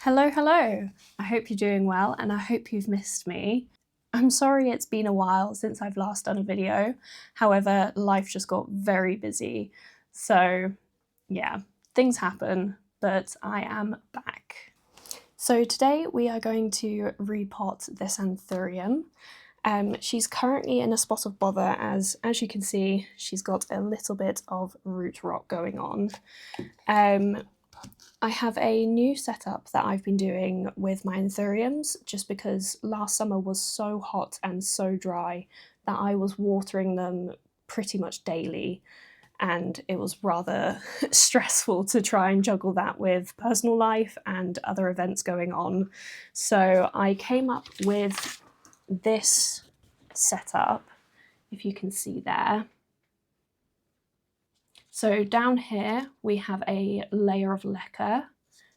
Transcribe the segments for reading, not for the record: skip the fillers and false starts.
Hello, hello! I hope you're doing well and I hope you've missed me. I'm sorry it's been a while since I've last done a video, however, life just got very busy. So yeah, things happen, but I am back. So today we are going to repot this Anthurium. She's currently in a spot of bother as you can see, she's got a little bit of root rot going on. I have a new setup that I've been doing with my Anthuriums just because last summer was so hot and so dry that I was watering them pretty much daily, and it was rather stressful to try and juggle that with personal life and other events going on. So I came up with this setup, if you can see there. So down here we have a layer of lacquer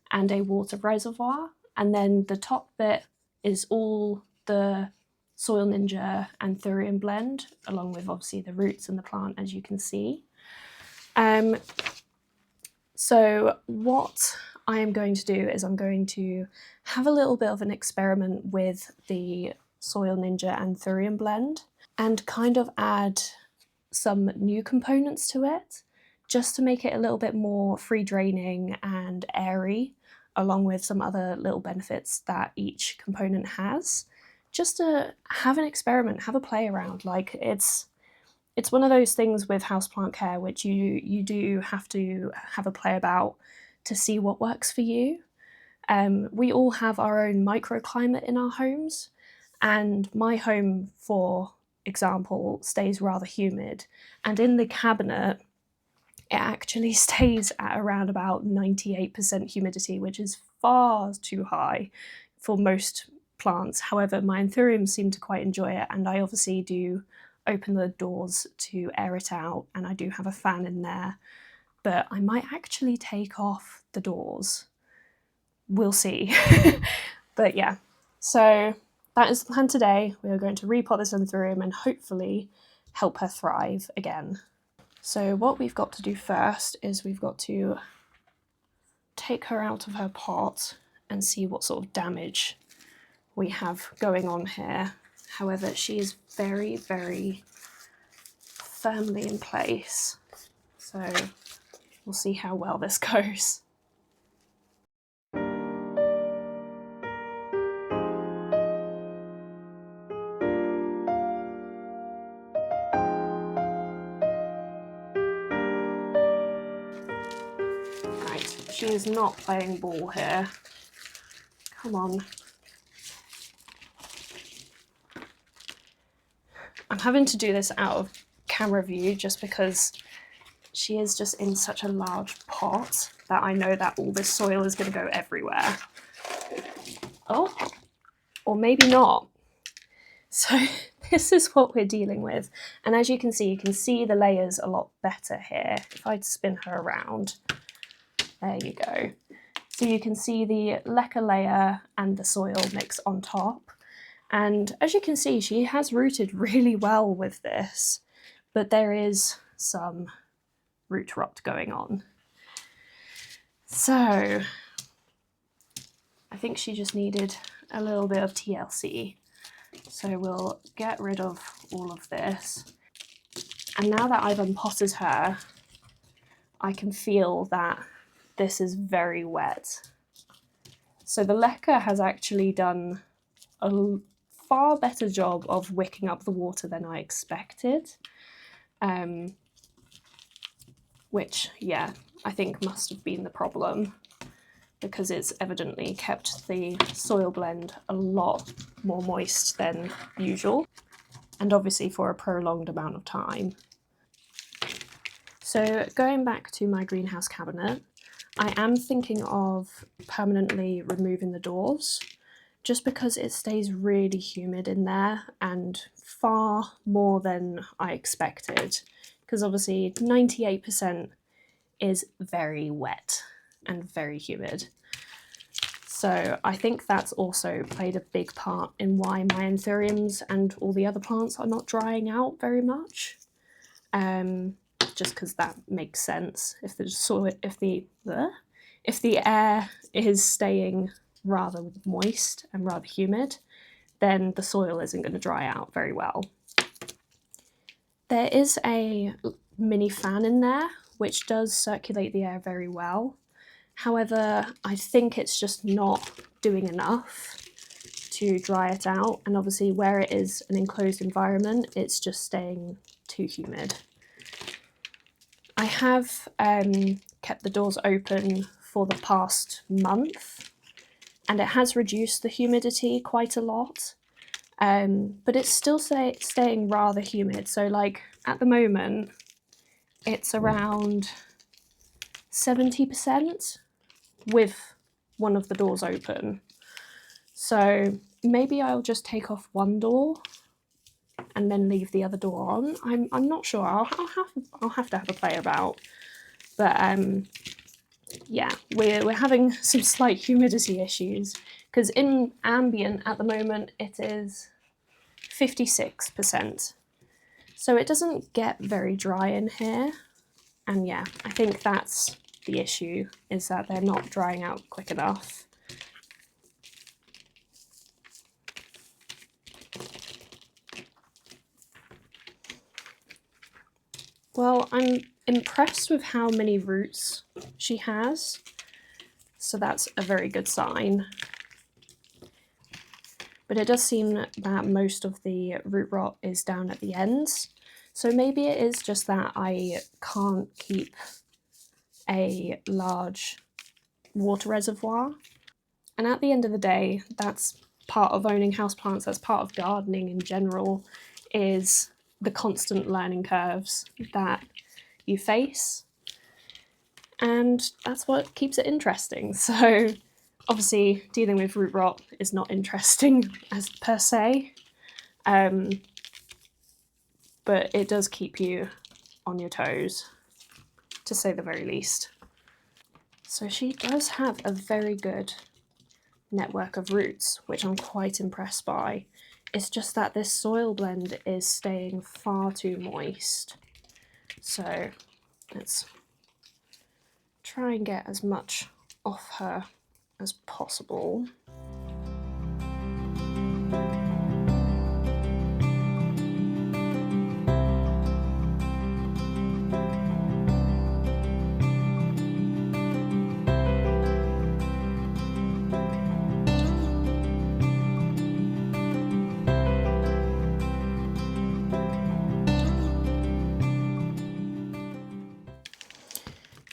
and a water reservoir, and then the top bit is all the Soil Ninja Anthurium blend, along with obviously the roots and the plant, as you can see. So what I am going to do is I'm going to have a little bit of an experiment with the Soil Ninja Anthurium blend and kind of add some new components to it, just to make it a little bit more free draining and airy, along with some other little benefits that each component has. Just to have an experiment, have a play around. Like it's one of those things with houseplant care which you do have to have a play about to see what works for you. We all have our own microclimate in our homes, and my home, for example, stays rather humid, and in the cabinet it actually stays at around about 98% humidity, which is far too high for most plants. However, my Anthuriums seem to quite enjoy it, and I obviously do open the doors to air it out, and I do have a fan in there, but I might actually take off the doors. We'll see. But yeah, so that is the plan today. We are going to repot this Anthurium and hopefully help her thrive again. So what we've got to do first is we've got to take her out of her pot and see what sort of damage we have going on here. However, she is very, very firmly in place, so we'll see how well this goes. She is not playing ball here. Come on. I'm having to do this out of camera view just because she is just in such a large pot that I know that all this soil is going to go everywhere. Oh, or maybe not. So this is what we're dealing with. And as you can see the layers a lot better here. If I spin her around, there you go. So you can see the lacquer layer and the soil mix on top. And as you can see, she has rooted really well with this, but there is some root rot going on. So I think she just needed a little bit of TLC. So we'll get rid of all of this. And now that I've unpotted her, I can feel that this is very wet. So the lacquer has actually done a far better job of wicking up the water than I expected, which, yeah, I think must have been the problem, because it's evidently kept the soil blend a lot more moist than usual, and obviously for a prolonged amount of time. So going back to my greenhouse cabinet, I am thinking of permanently removing the doors, just because it stays really humid in there, and far more than I expected, because obviously 98% is very wet and very humid. So I think that's also played a big part in why my Anthuriums and all the other plants are not drying out very much. Just because that makes sense. If the air is staying rather moist and rather humid, then the soil isn't going to dry out very well. There is a mini fan in there which does circulate the air very well. However, I think it's just not doing enough to dry it out, and obviously where it is an enclosed environment, it's just staying too humid. I have kept the doors open for the past month, and it has reduced the humidity quite a lot, but it's still staying rather humid. So like at the moment, it's around 70% with one of the doors open. So maybe I'll just take off one door and then leave the other door on. I'm not sure. I'll have to have a play about. But yeah, we're having some slight humidity issues because in ambient at the moment it is 56%. So it doesn't get very dry in here. And yeah, I think that's the issue, is that they're not drying out quick enough. Well, I'm impressed with how many roots she has, so that's a very good sign. But it does seem that most of the root rot is down at the ends, so maybe it is just that I can't keep a large water reservoir. And at the end of the day, that's part of owning houseplants, that's part of gardening in general, is the constant learning curves that you face. And that's what keeps it interesting. So obviously dealing with root rot is not interesting as per se, but it does keep you on your toes, to say the very least. So she does have a very good network of roots, which I'm quite impressed by. It's just that this soil blend is staying far too moist. So let's try and get as much off her as possible.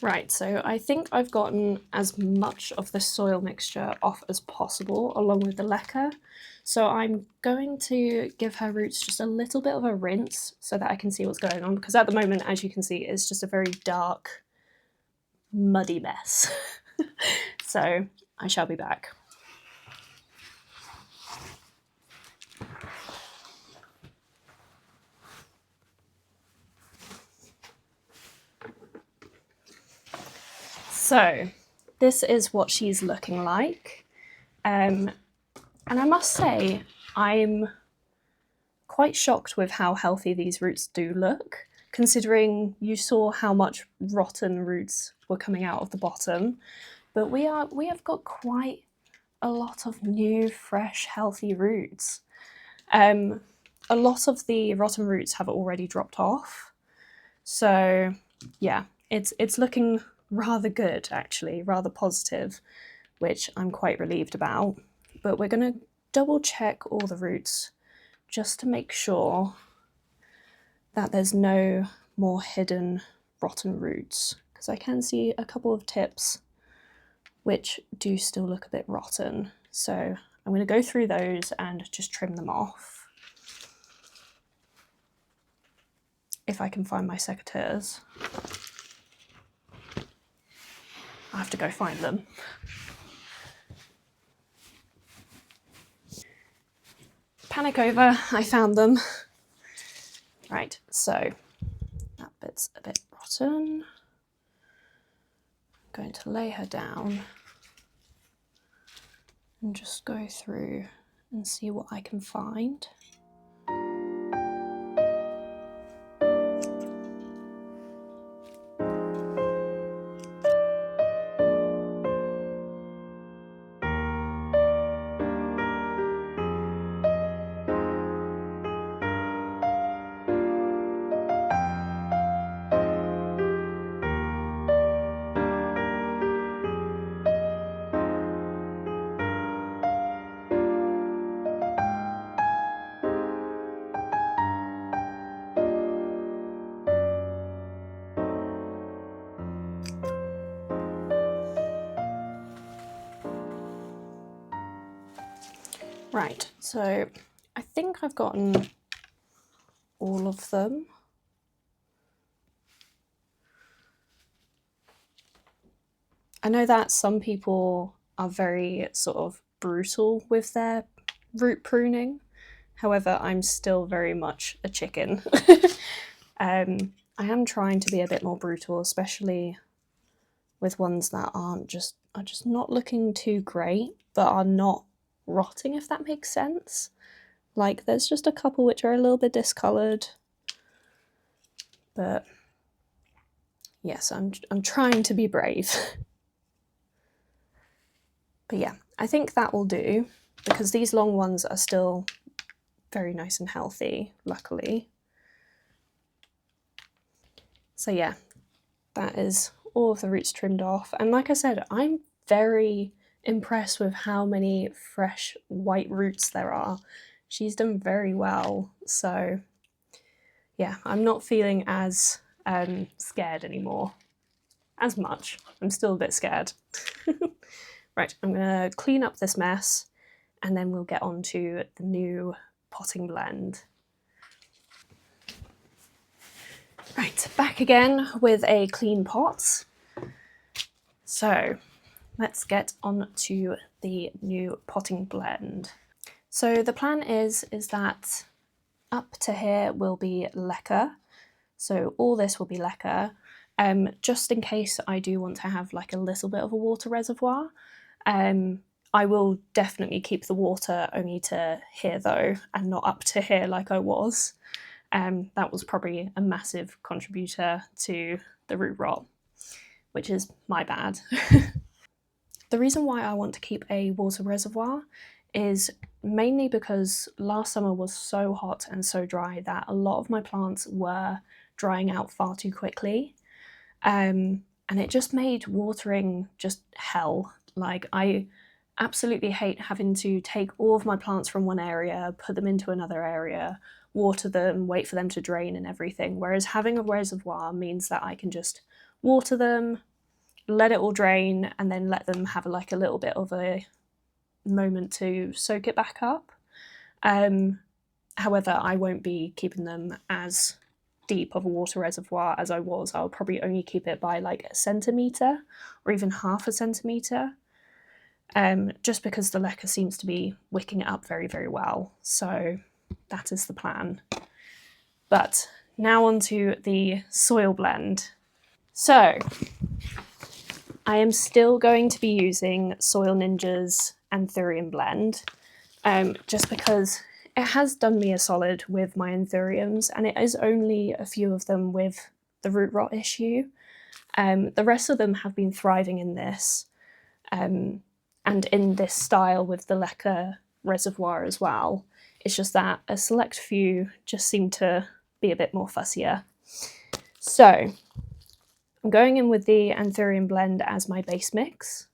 Right, so I think I've gotten as much of the soil mixture off as possible along with the leca. So I'm going to give her roots just a little bit of a rinse so that I can see what's going on, because at the moment, as you can see, it's just a very dark, muddy mess. So I shall be back. So this is what she's looking like. And I must say, I'm quite shocked with how healthy these roots do look, considering you saw how much rotten roots were coming out of the bottom. But we have got quite a lot of new, fresh, healthy roots. A lot of the rotten roots have already dropped off. So yeah, it's looking rather good, actually, rather positive, which I'm quite relieved about. But we're going to double check all the roots just to make sure that there's no more hidden rotten roots, because I can see a couple of tips which do still look a bit rotten. So I'm going to go through those and just trim them off. If I can find my secateurs. I have to go find them. Panic over, I found them. Right, so that bit's a bit rotten. I'm going to lay her down and just go through and see what I can find. Right, so I think I've gotten all of them. I know that some people are very sort of brutal with their root pruning. However, I'm still very much a chicken. I am trying to be a bit more brutal, especially with ones that are just not looking too great, but are not rotting, if that makes sense. Like, there's just a couple which are a little bit discoloured, but yes, I'm trying to be brave. But yeah, I think that will do, because these long ones are still very nice and healthy, luckily. So yeah, that is all of the roots trimmed off. And like I said, I'm very impressed with how many fresh white roots there are. She's done very well. So yeah, I'm not feeling as scared anymore. As much. I'm still a bit scared. Right, I'm going to clean up this mess and then we'll get on to the new potting blend. Right, back again with a clean pot. So let's get on to the new potting blend. So the plan is that up to here will be leca. So all this will be leca. Just in case I do want to have like a little bit of a water reservoir. I will definitely keep the water only to here though, and not up to here like I was. That was probably a massive contributor to the root rot, which is my bad. The reason why I want to keep a water reservoir is mainly because last summer was so hot and so dry that a lot of my plants were drying out far too quickly. And it just made watering just hell. Like, I absolutely hate having to take all of my plants from one area, put them into another area, water them, wait for them to drain and everything. Whereas having a reservoir means that I can just water them, let it all drain, and then let them have like a little bit of a moment to soak it back up. However, I won't be keeping them as deep of a water reservoir as I was. I'll probably only keep it by like a centimetre or even half a centimetre, just because the leca seems to be wicking it up very, very well. So that is the plan. But now on to the soil blend. So I am still going to be using Soil Ninja's Anthurium blend, just because it has done me a solid with my anthuriums, and it is only a few of them with the root rot issue. The rest of them have been thriving in this, and in this style with the leca reservoir as well. It's just that a select few just seem to be a bit more fussier. So I'm going in with the Anthurium blend as my base mix,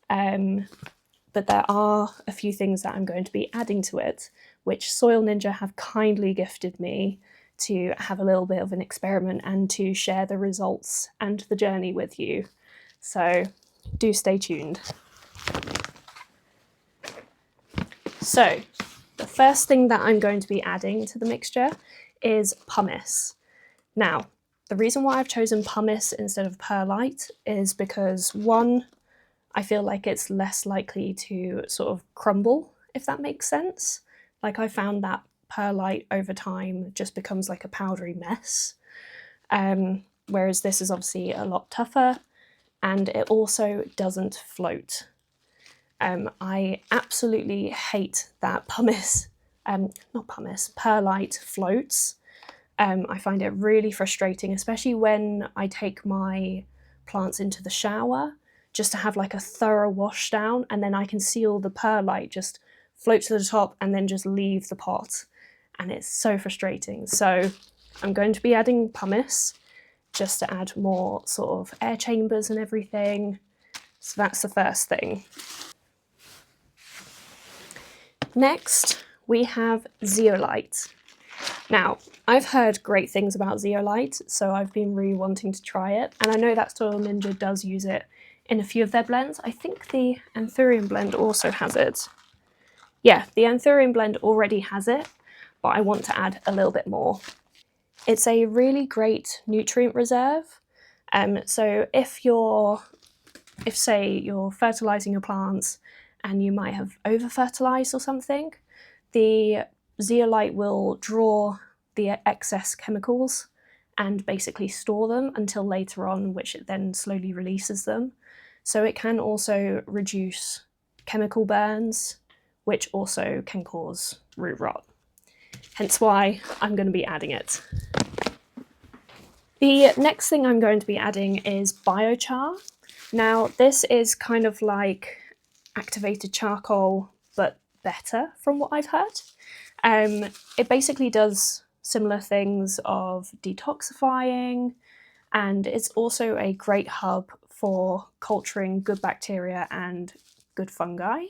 but there are a few things that I'm going to be adding to it, which Soil Ninja have kindly gifted me to have a little bit of an experiment and to share the results and the journey with you. So do stay tuned. So the first thing that I'm going to be adding to the mixture is pumice. Now, the reason why I've chosen pumice instead of perlite is because, one, I feel like it's less likely to sort of crumble, if that makes sense. Like, I found that perlite over time just becomes like a powdery mess, whereas this is obviously a lot tougher, and it also doesn't float. I absolutely hate that perlite floats. I find it really frustrating, especially when I take my plants into the shower, just to have like a thorough wash down, and then I can see all the perlite just float to the top and then just leave the pot. And it's so frustrating. So I'm going to be adding pumice just to add more sort of air chambers and everything. So that's the first thing. Next, we have zeolite. Now, I've heard great things about zeolite, so I've been really wanting to try it. And I know that Soil Ninja does use it in a few of their blends. I think the Anthurium blend also has it. Yeah, the Anthurium blend already has it, but I want to add a little bit more. It's a really great nutrient reserve. So if say you're fertilizing your plants and you might have over fertilized or something, the zeolite will draw the excess chemicals and basically store them until later on, which it then slowly releases them. So it can also reduce chemical burns, which also can cause root rot. Hence why I'm going to be adding it. The next thing I'm going to be adding is biochar. Now, this is kind of like activated charcoal, but better from what I've heard. It basically does similar things of detoxifying, and it's also a great hub for culturing good bacteria and good fungi.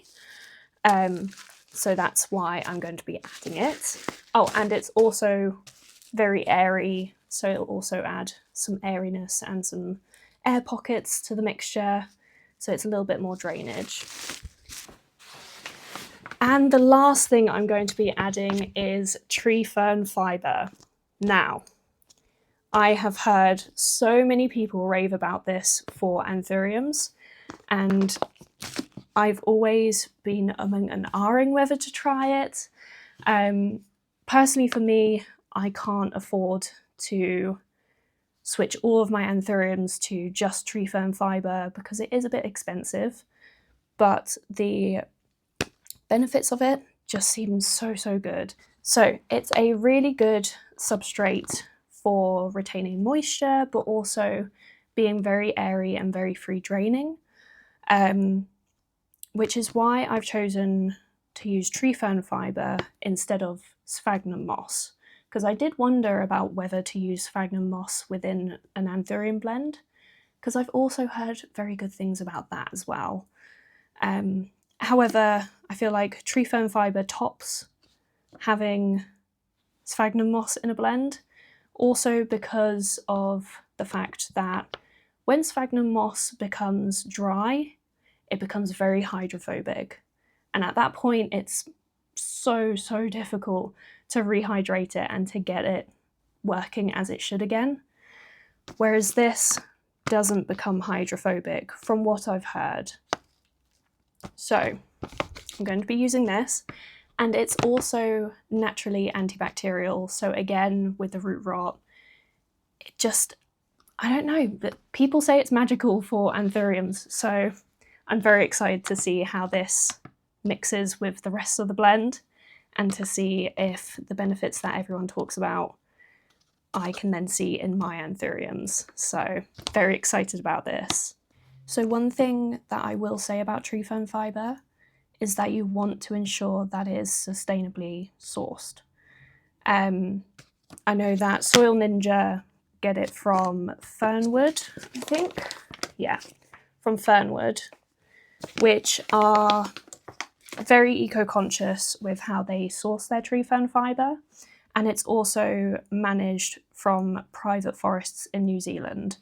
So that's why I'm going to be adding it. Oh, and it's also very airy, so it'll also add some airiness and some air pockets to the mixture, so it's a little bit more drainage. And the last thing I'm going to be adding is tree fern fibre. Now, I have heard so many people rave about this for anthuriums, and I've always been among and ahhing whether to try it. Personally, for me, I can't afford to switch all of my anthuriums to just tree fern fibre because it is a bit expensive, but the benefits of it just seem so good. So it's a really good substrate for retaining moisture, but also being very airy and very free draining, which is why I've chosen to use tree fern fibre instead of sphagnum moss, because I did wonder about whether to use sphagnum moss within an anthurium blend, because I've also heard very good things about that as well. However, I feel like tree fern fibre tops having sphagnum moss in a blend, also because of the fact that when sphagnum moss becomes dry, it becomes very hydrophobic. And at that point, it's so difficult to rehydrate it and to get it working as it should again. Whereas this doesn't become hydrophobic from what I've heard. So I'm going to be using this, and it's also naturally antibacterial. So again, with the root rot, it just, I don't know, but people say it's magical for anthuriums. So I'm very excited to see how this mixes with the rest of the blend and to see if the benefits that everyone talks about I can then see in my anthuriums. So very excited about this. So one thing that I will say about tree fern fibre is that you want to ensure that it is sustainably sourced. I know that Soil Ninja get it from Fernwood, I think. Yeah, from Fernwood, which are very eco-conscious with how they source their tree fern fibre. And it's also managed from private forests in New Zealand.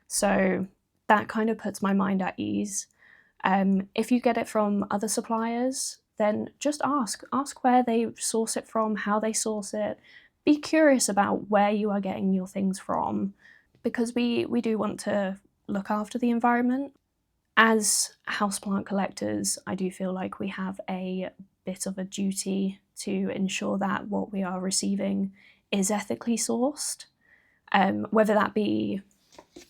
So that kind of puts my mind at ease. If you get it from other suppliers, then just ask where they source it from, how they source it. Be curious about where you are getting your things from, because we do want to look after the environment. As houseplant collectors, I do feel like we have a bit of a duty to ensure that what we are receiving is ethically sourced, whether that be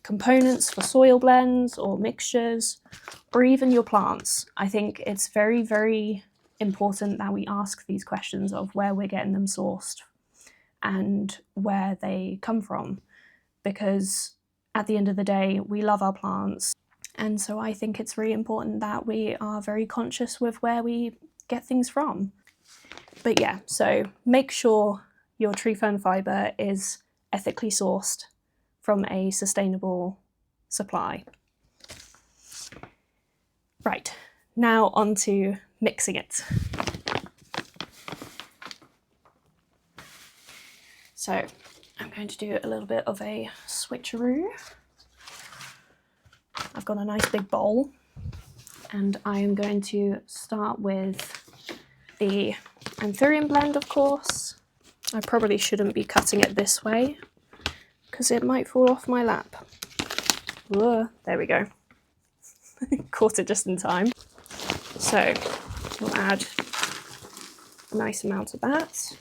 components for soil blends or mixtures, or even your plants. I think it's very important that we ask these questions of where we're getting them sourced and where they come from, because at the end of the day, we love our plants. And so I think it's really important that we are very conscious with where we get things from. But yeah, so make sure your tree fern fibre is ethically sourced from a sustainable supply. Right, now on to mixing it. So I'm going to do a little bit of a switcheroo. I've got a nice big bowl, and I am going to start with the Anthurium blend, of course. I probably shouldn't be cutting it this way because it might fall off my lap. Whoa, there we go. Caught it just in time. So we'll add a nice amount of that.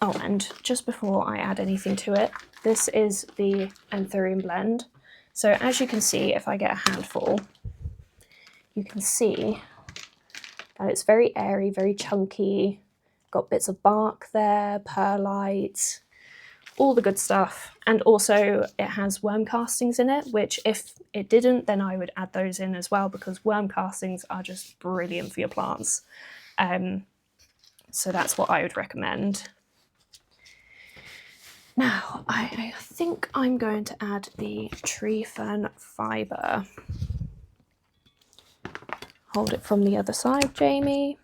Oh, and just before I add anything to it, this is the Anthurium blend. So as you can see, if I get a handful, you can see that it's very airy, very chunky, got bits of bark there, perlite, all the good stuff. And also it has worm castings in it, which if it didn't, then I would add those in as well, because worm castings are just brilliant for your plants. So that's what I would recommend. Now, I think I'm going to add the tree fern fibre. Hold it from the other side, Jamie.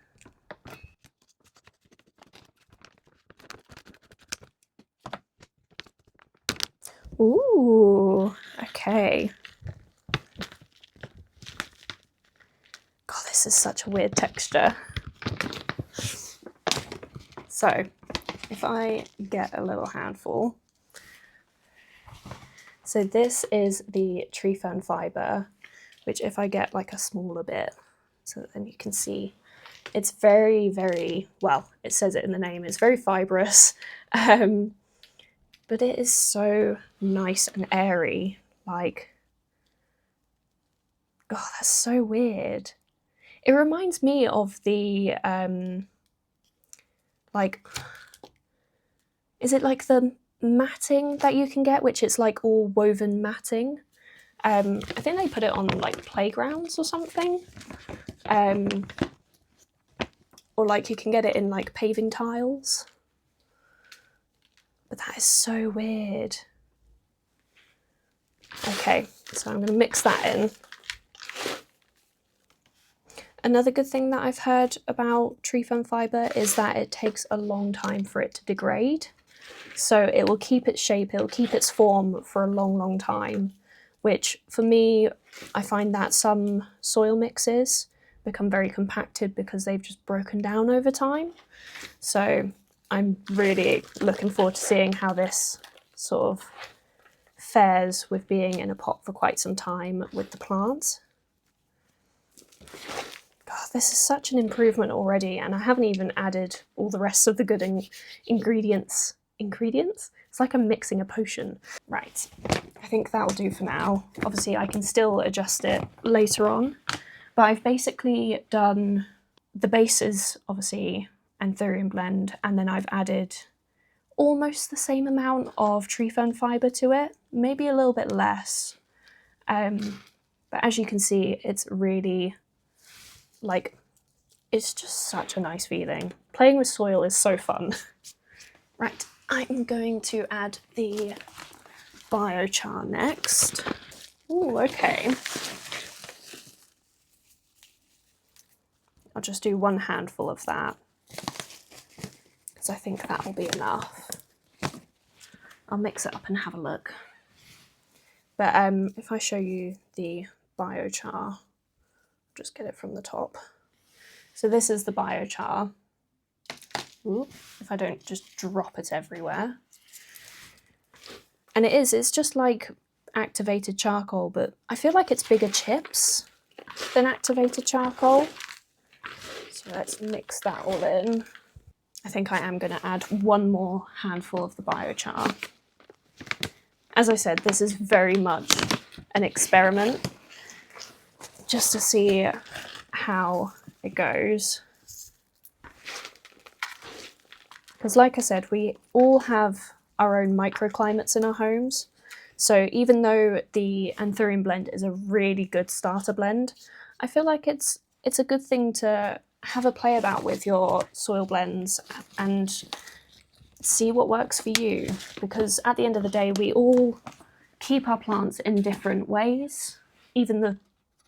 Ooh, okay. God, this is such a weird texture. So, if I get a little handful. So this is the tree fern fibre, which if I get like a smaller bit, so that then you can see, it's very, very, well, it says it in the name, it's very fibrous, but it is so nice and airy. Like, God, that's so weird. It reminds me of the, like, is it like the matting that you can get, which is like all woven matting? I think they put it on like playgrounds or something. Or like you can get it in like paving tiles. But that is so weird. Okay, so I'm going to mix that in. Another good thing that I've heard about tree fern fibre is that it takes a long time for it to degrade. So it will keep its shape, it will keep its form for a long, long time, which for me, I find that some soil mixes become very compacted because they've just broken down over time. So I'm really looking forward to seeing how this sort of fares with being in a pot for quite some time with the plants. God, this is such an improvement already, and I haven't even added all the rest of the good ingredients. Ingredients? It's like I'm mixing a potion. Right, I think that'll do for now. Obviously, I can still adjust it later on, but I've basically done the bases, obviously, Anthurium blend, and then I've added almost the same amount of tree fern fibre to it, maybe a little bit less. But as you can see, it's really, like, it's just such a nice feeling. Playing with soil is so fun. Right, I'm going to add the biochar next. Ooh, okay. I'll just do one handful of that, because I think that will be enough. I'll mix it up and have a look. But if I show you the biochar, just get it from the top. So this is the biochar. Ooh, if I don't just drop it everywhere. And it's just like activated charcoal, but I feel like it's bigger chips than activated charcoal. So let's mix that all in. I think I am going to add one more handful of the biochar. As I said, this is very much an experiment, just to see how it goes. Because like I said, we all have our own microclimates in our homes. So even though the Anthurium blend is a really good starter blend, I feel like it's a good thing to have a play about with your soil blends and see what works for you. Because at the end of the day, we all keep our plants in different ways. Even the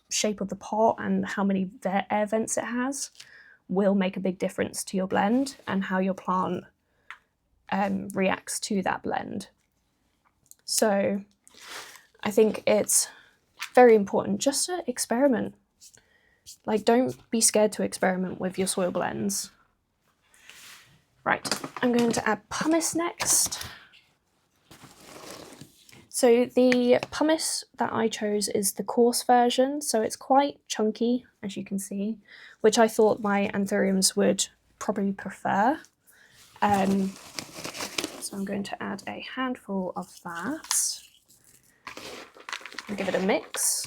shape of the pot and how many air vents it has will make a big difference to your blend and how your plant reacts to that blend. So I think it's very important just to experiment. Like, don't be scared to experiment with your soil blends. Right, I'm going to add pumice next. So the pumice that I chose is the coarse version, so it's quite chunky, as you can see, which I thought my anthuriums would probably prefer. So I'm going to add a handful of that and give it a mix.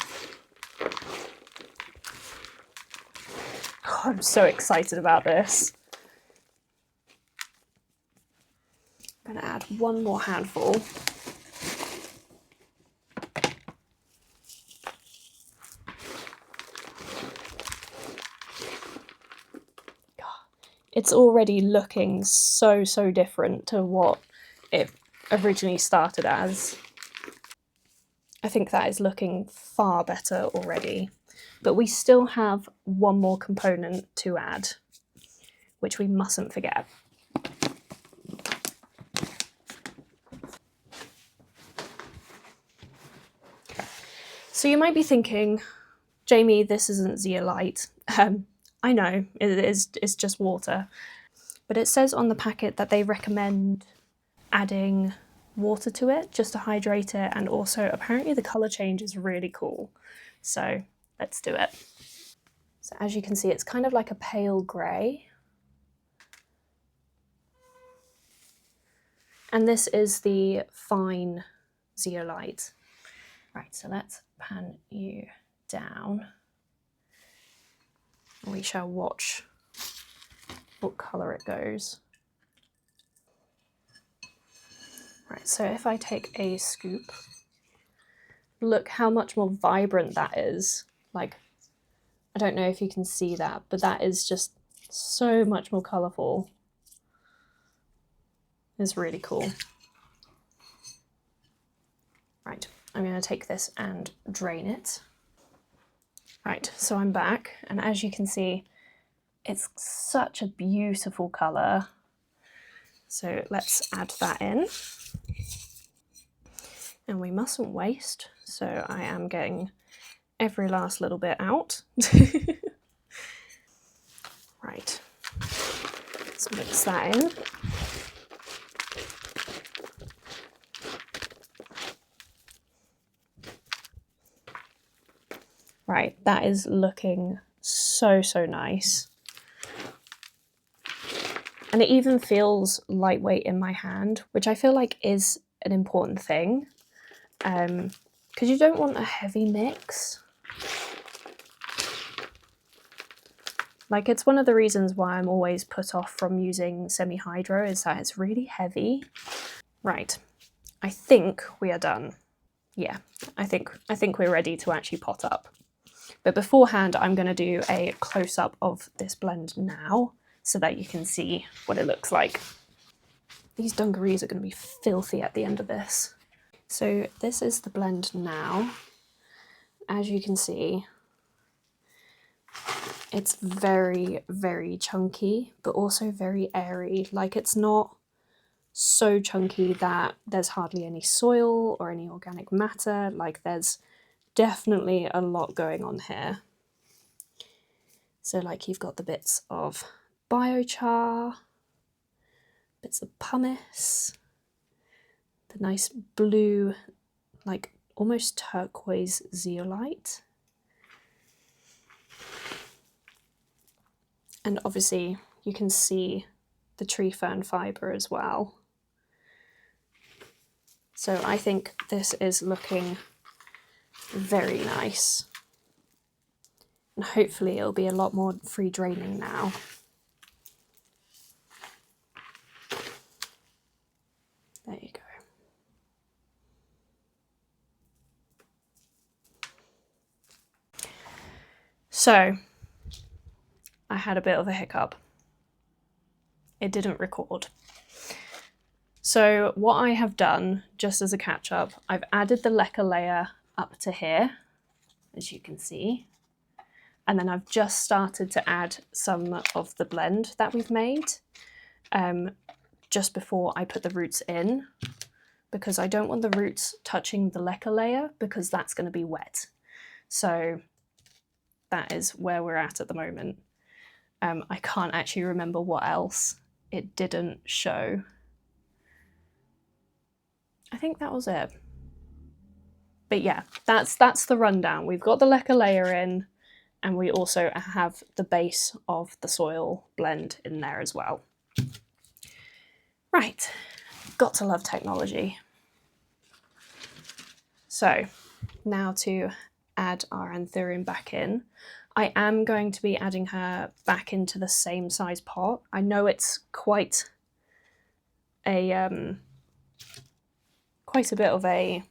Oh, I'm so excited about this. I'm going to add one more handful. It's already looking so different to what it originally started as. I think that is looking far better already, but we still have one more component to add, which we mustn't forget. So you might be thinking, Jamie, this isn't zeolite. I know, it's just water. But it says on the packet that they recommend adding water to it just to hydrate it, and also apparently the colour change is really cool. So let's do it. So as you can see, it's kind of like a pale grey. And this is the fine zeolite. Right, so let's pan you down. We shall watch what colour it goes. Right, so if I take a scoop, look how much more vibrant that is. Like, I don't know if you can see that, but that is just so much more colourful. It's really cool. Right, I'm going to take this and drain it. Right, so I'm back, and as you can see, it's such a beautiful colour. So let's add that in. And we mustn't waste, so I am getting every last little bit out. Right, let's mix that in. Right, that is looking so nice. And it even feels lightweight in my hand, which I feel like is an important thing, because you don't want a heavy mix. Like, it's one of the reasons why I'm always put off from using semi-hydro, is that it's really heavy. Right, I think we are done. Yeah, I think we're ready to actually pot up. But beforehand, I'm going to do a close-up of this blend now, so that you can see what it looks like. These dungarees are going to be filthy at the end of this. So this is the blend now. As you can see, it's very chunky, but also very airy. Like, it's not so chunky that there's hardly any soil or any organic matter. Like, there's definitely a lot going on here. So like, you've got the bits of biochar, bits of pumice, the nice blue, like almost turquoise zeolite. And obviously you can see the tree fern fibre as well. So I think this is looking very nice. And hopefully it'll be a lot more free draining now. There you go. So I had a bit of a hiccup. It didn't record. So what I have done, just as a catch up, I've added the lacquer layer up to here, as you can see. And then I've just started to add some of the blend that we've made just before I put the roots in, because I don't want the roots touching the lacquer layer, because that's going to be wet. So that is where we're at the moment. I can't actually remember what else it didn't show. I think that was it. But yeah, that's the rundown. We've got the lacquer layer in, and we also have the base of the soil blend in there as well. Right, got to love technology. So now to add our Anthurium back in. I am going to be adding her back into the same size pot. I know it's quite a bit of a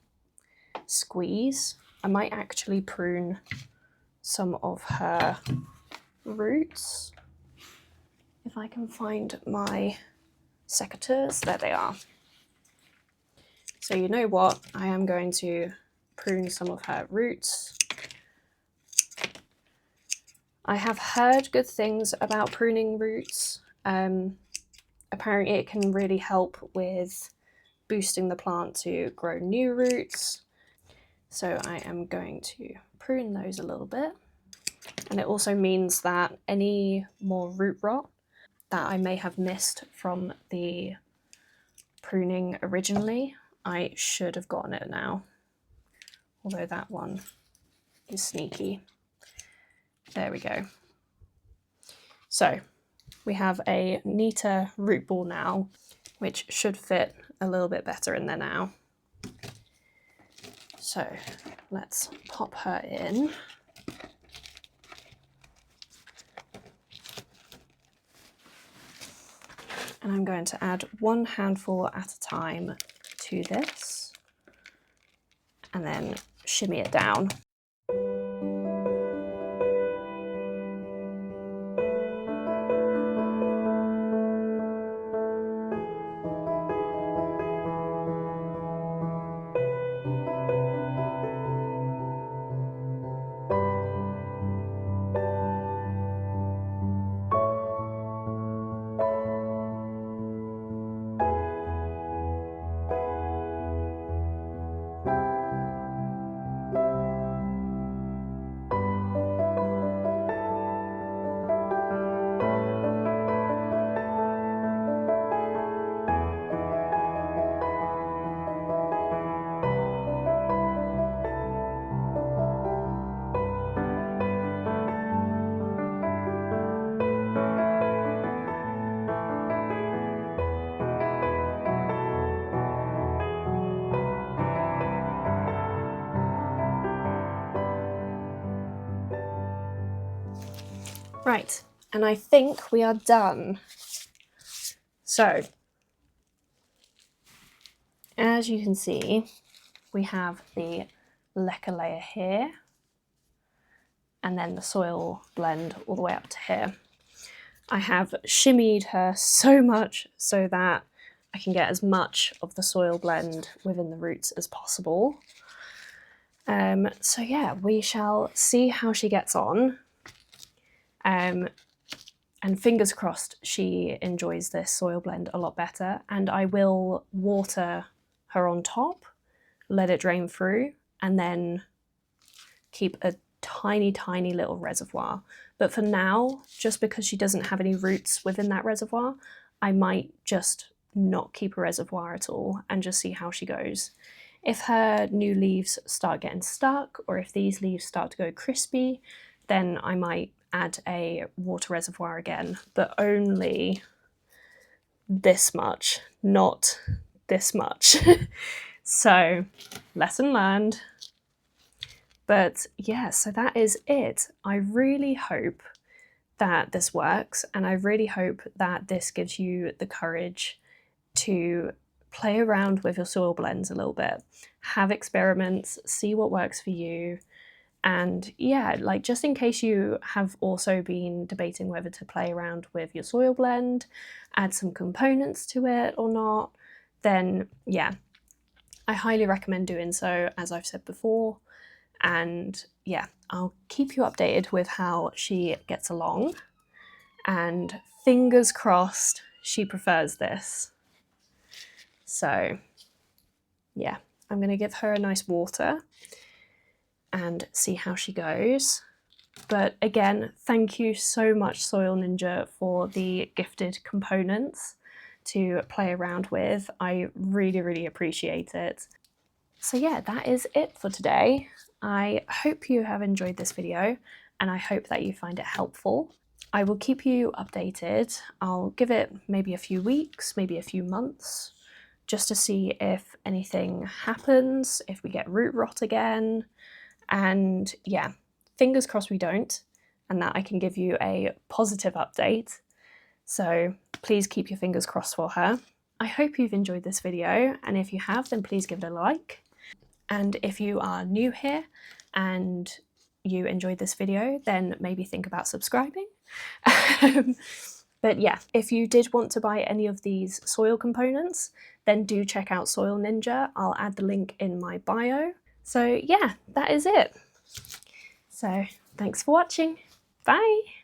squeeze. I might actually prune some of her roots. If I can find my secateurs, there they are. So you know what, I am going to prune some of her roots. I have heard good things about pruning roots. Apparently it can really help with boosting the plant to grow new roots. So I am going to prune those a little bit. And it also means that any more root rot that I may have missed from the pruning originally, I should have gotten it now. Although that one is sneaky. There we go. So we have a neater root ball now, which should fit a little bit better in there now. So let's pop her in. And I'm going to add one handful at a time to this and then shimmy it down. Right, and I think we are done. So, as you can see, we have the lacquer layer here, and then the soil blend all the way up to here. I have shimmied her so much so that I can get as much of the soil blend within the roots as possible. So yeah, we shall see how she gets on. And fingers crossed she enjoys this soil blend a lot better, and I will water her on top, let it drain through, and then keep a tiny little reservoir. But for now, just because she doesn't have any roots within that reservoir, I might just not keep a reservoir at all and just see how she goes. If her new leaves start getting stuck, or if these leaves start to go crispy, then I might add a water reservoir again, but only this much, not this much. So, lesson learned. But yeah, so that is it. I really hope that this works, and I really hope that this gives you the courage to play around with your soil blends a little bit, have experiments, see what works for you. And yeah, like just in case you have also been debating whether to play around with your soil blend, add some components to it or not, then yeah, I highly recommend doing so, as I've said before. And yeah, I'll keep you updated with how she gets along. And fingers crossed she prefers this. So yeah, I'm going to give her a nice water and see how she goes. But again, thank you so much, Soil Ninja, for the gifted components to play around with. I really, really appreciate it. So yeah, that is it for today. I hope you have enjoyed this video and I hope that you find it helpful. I will keep you updated. I'll give it maybe a few weeks, maybe a few months, just to see if anything happens, if we get root rot again. And yeah, fingers crossed we don't, and that I can give you a positive update. So please keep your fingers crossed for her. I hope you've enjoyed this video, and if you have, then please give it a like. And if you are new here and you enjoyed this video, then maybe think about subscribing. But yeah, if you did want to buy any of these soil components, then do check out Soil Ninja. I'll add the link in my bio. So yeah, that is it. So thanks for watching. Bye.